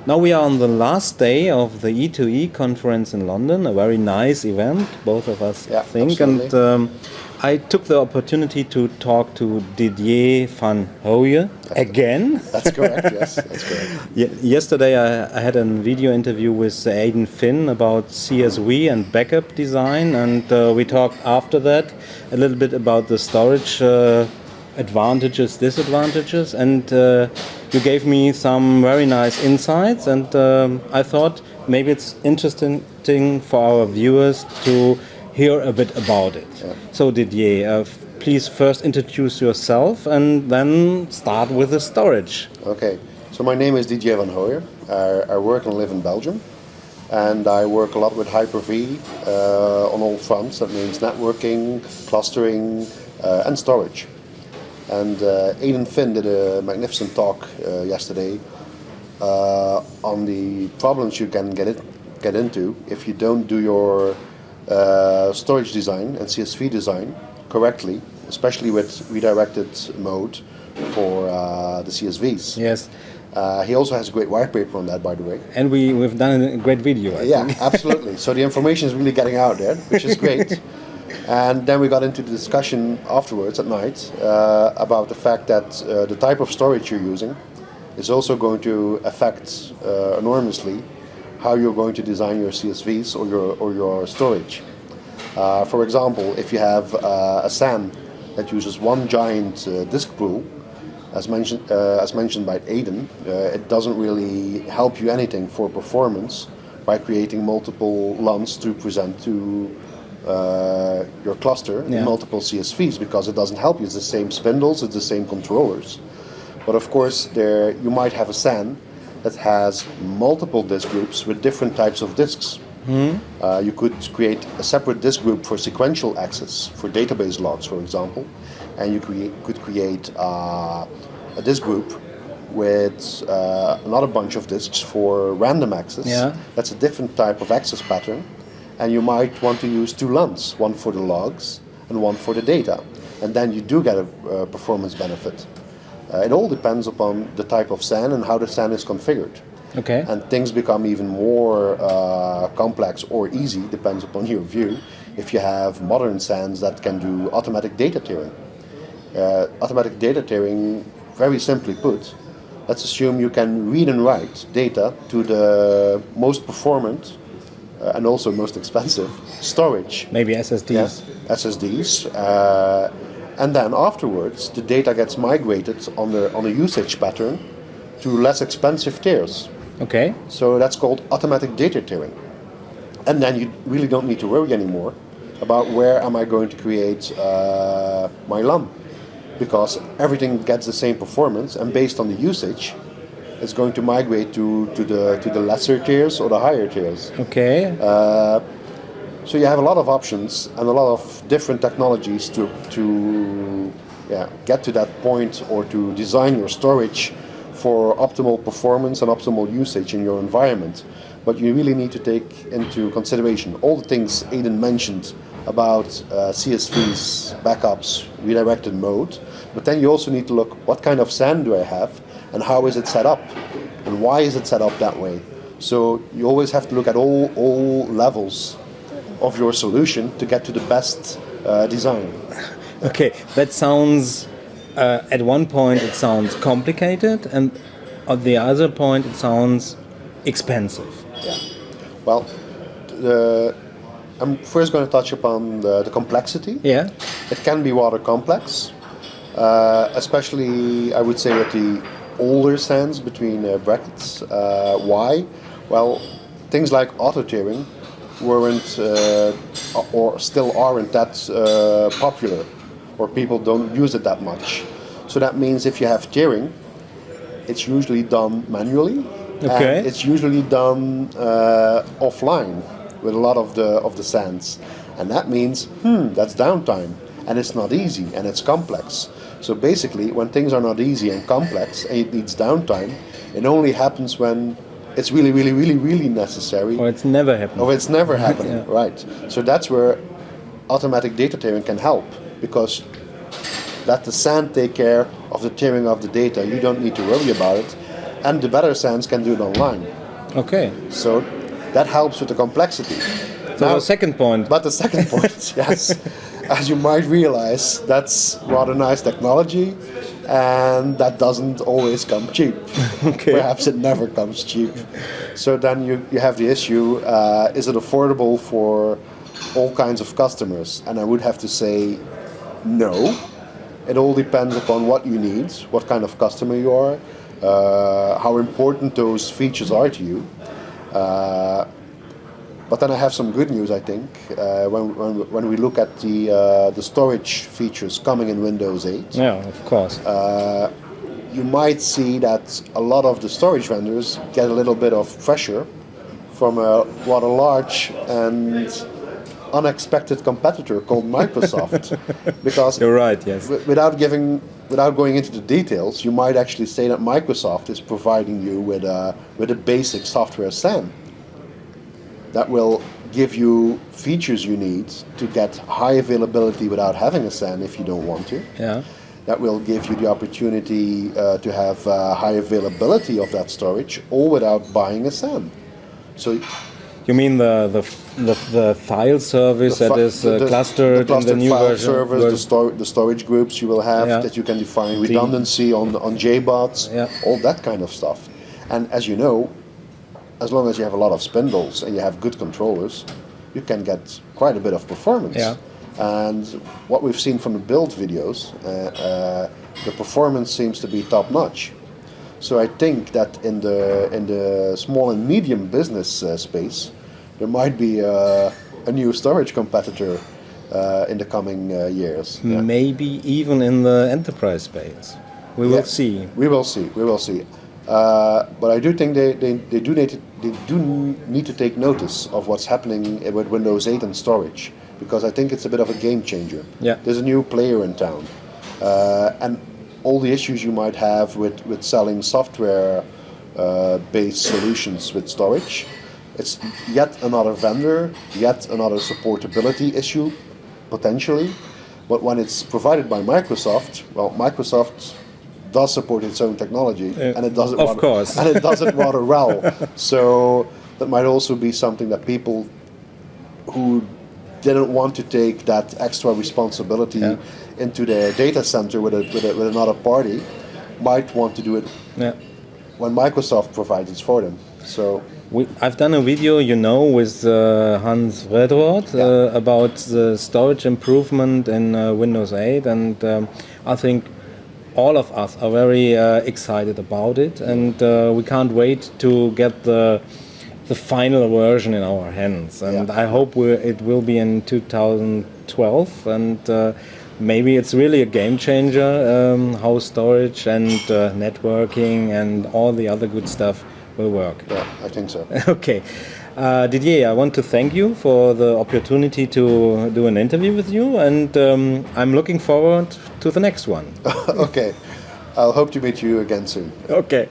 Now we are on the last day of the E2E conference in London, a very nice event, both of us think. Absolutely. And I took the opportunity to talk to Didier van Hoye again. That's correct, yes, that's correct. Yesterday I had a video interview with Aidan Finn about CSV and backup design, and we talked after that a little bit about the storage advantages, disadvantages, and you gave me some very nice insights, and I thought maybe it's interesting for our viewers to hear a bit about it. Yeah. So Didier, please first introduce yourself and then start with the storage. Okay, so my name is Didier van Hoye. I work and live in Belgium, and I work a lot with Hyper-V on all fronts. That means networking, clustering, and storage. And Aidan Finn did a magnificent talk yesterday on the problems you can get into if you don't do your storage design and CSV design correctly, especially with redirected mode for the CSVs. Yes. He also has a great white paper on that, by the way. And we've done a great video, I think. Absolutely. So the information is really getting out there, which is great. And then we got into the discussion afterwards at night about the fact that the type of storage you're using is also going to affect enormously how you're going to design your CSVs or your storage. For example, if you have a SAN that uses one giant disk pool, as mentioned by Aidan, it doesn't really help you anything for performance by creating multiple LANs to present to your cluster in multiple CSVs, because it doesn't help you. It's the same spindles, it's the same controllers. But of course, you might have a SAN that has multiple disk groups with different types of disks. You could create a separate disk group for sequential access, for database logs, for example, and you could create a disk group with another bunch of disks for random access. Yeah. That's a different type of access pattern. And you might want to use two LANs, one for the logs and one for the data. And then you do get a performance benefit. It all depends upon the type of SAN and how the SAN is configured. Okay. And things become even more complex or easy, depends upon your view, if you have modern SANs that can do automatic data tiering. Automatic data tiering, very simply put, let's assume you can read and write data to the most performant and also most expensive storage. Maybe SSDs. Yeah, SSDs. And then afterwards, the data gets migrated on a usage pattern to less expensive tiers. Okay. So that's called automatic data tiering. And then you really don't need to worry anymore about where am I going to create my LAN, because everything gets the same performance, and based on the usage, it's going to migrate to the lesser tiers or the higher tiers. Okay. So you have a lot of options and a lot of different technologies to get to that point, or to design your storage for optimal performance and optimal usage in your environment. But you really need to take into consideration all the things Aidan mentioned about CSVs, backups, redirected mode. But then you also need to look, what kind of SAN do I have, and how is it set up, and why is it set up that way? So you always have to look at all levels of your solution to get to the best design. Okay, that sounds, at one point it sounds complicated, and at the other point it sounds expensive. Yeah. Well, I'm first going to touch upon the complexity. Yeah. It can be rather complex, especially I would say with the older SANs between brackets. Why? Well, things like auto-tiering weren't or still aren't that popular, or people don't use it that much. So that means if you have tiering, it's usually done manually. Okay. And it's usually done offline with a lot of the SANs, and that means that's downtime, and it's not easy, and it's complex. So basically, when things are not easy and complex and it needs downtime, it only happens when it's really necessary. Or it's never happening. Or it's never happening, Yeah. right. So that's where automatic data tiering can help, because let the SAN take care of the tiering of the data. You don't need to worry about it. and the better SANs can do it online. Okay. So that helps with the complexity. So the second point. But the second point, yes, as you might realize, that's rather nice technology, and that doesn't always come cheap. Okay. Perhaps it never comes cheap. So then you have the issue, is it affordable for all kinds of customers? And I would have to say no. It all depends upon what you need, what kind of customer you are, how important those features are to you. But then I have some good news, I think. When we look at the storage features coming in Windows 8, Yeah, of course. you might see that a lot of the storage vendors get a little bit of pressure from a rather large and unexpected competitor called Microsoft. Because You're right, yes. without going into the details, you might actually say that Microsoft is providing you with a basic software SAN that will give you features you need to get high availability without having a SAN if you don't want to. Yeah. That will give you the opportunity to have high availability of that storage, all without buying a SAN. So You mean the file service that is clustered in the new file version? servers, the storage groups you will have that you can define redundancy on JBots, all that kind of stuff. And as you know, as long as you have a lot of spindles and you have good controllers, you can get quite a bit of performance. Yeah. And what we've seen from the build videos, the performance seems to be top notch. So I think that in the small and medium business space, there might be a new storage competitor in the coming years. Yeah. Maybe even in the enterprise space. We will see. We will see. We will see. But I do think they do need to take notice of what's happening with Windows 8 and storage, because I think it's a bit of a game changer. Yeah. There's a new player in town, and all the issues you might have with selling software based solutions with storage, it's yet another vendor, yet another supportability issue, potentially. But when it's provided by Microsoft, well, Microsoft does support its own technology, and it does it and it does it rather well. So that might also be something that people who didn't want to take that extra responsibility into their data center with another party might want to do it when Microsoft provides it for them. So I've done a video, with Hans Redroth about the storage improvement in Windows 8, and I think all of us are very excited about it, and we can't wait to get the final version in our hands. And I hope it will be in 2012, and maybe it's really a game changer how storage and networking and all the other good stuff will work. Yeah, I think so. Okay. Didier, I want to thank you for the opportunity to do an interview with you, and I'm looking forward to the next one. Okay. I'll hope to meet you again soon. Okay.